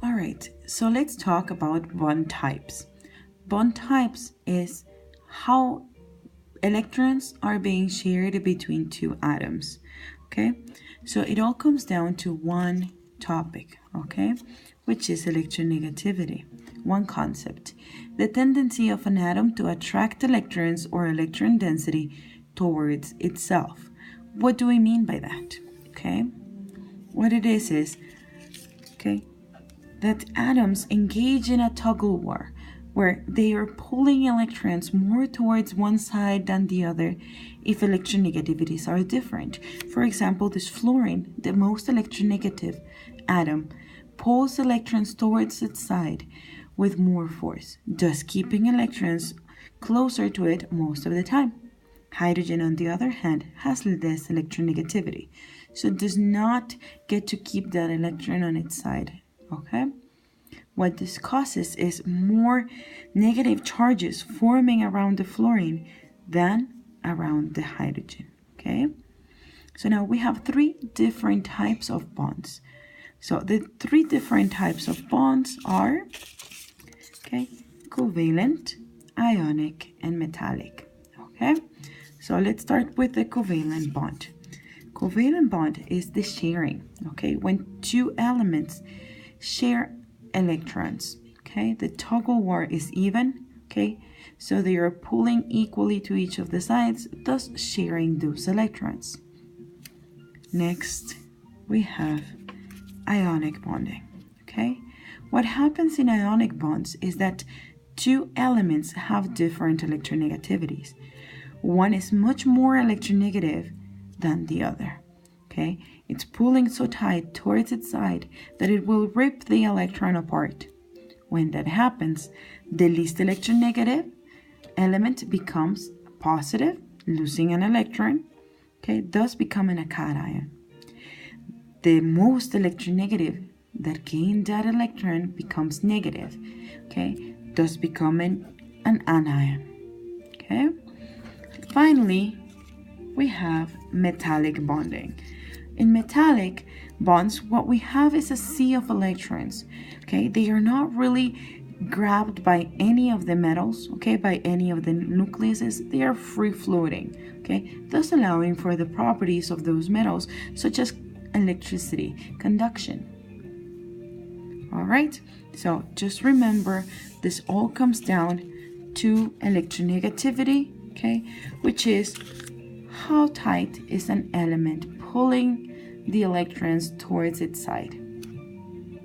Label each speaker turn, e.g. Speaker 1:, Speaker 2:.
Speaker 1: All right, so let's talk about bond types. Bond types is how electrons are being shared between two atoms. Okay, so it all comes down to one topic, okay, which is electronegativity. One concept, the tendency of an atom to attract electrons or electron density towards itself. What do we mean by that? Okay, what it is, okay, that atoms engage in a tug of war where they are pulling electrons more towards one side than the other if electronegativities are different. For example, this fluorine, the most electronegative atom, pulls electrons towards its side with more force, thus keeping electrons closer to it most of the time. Hydrogen, on the other hand, has less electronegativity, so it does not get to keep that electron on its side. Okay? What this causes is more negative charges forming around the fluorine than around the hydrogen. Okay? So now we have three different types of bonds. So the three different types of bonds are, okay, covalent, ionic, and metallic. Okay? So let's start with the covalent bond. Covalent bond is the sharing, okay, when two elements share electrons, okay, the tug of war is even, okay, so they are pulling equally to each of the sides, thus sharing those electrons. Next, we have ionic bonding, okay. What happens in ionic bonds is that two elements have different electronegativities. One is much more electronegative than the other, okay? It's pulling so tight towards its side that it will rip the electron apart. When that happens, the least electronegative element becomes positive, losing an electron, okay, thus becoming a cation. The most electronegative that gained that electron becomes negative, okay, thus becoming an anion, okay? Finally, we have metallic bonding. In metallic bonds, what we have is a sea of electrons, okay? They are not really grabbed by any of the metals, okay, by any of the nucleuses. They are free floating, okay, thus allowing for the properties of those metals, such as electricity, conduction. All right, so just remember, this all comes down to electronegativity, okay, which is how tight is an element pulling the electrons towards its side.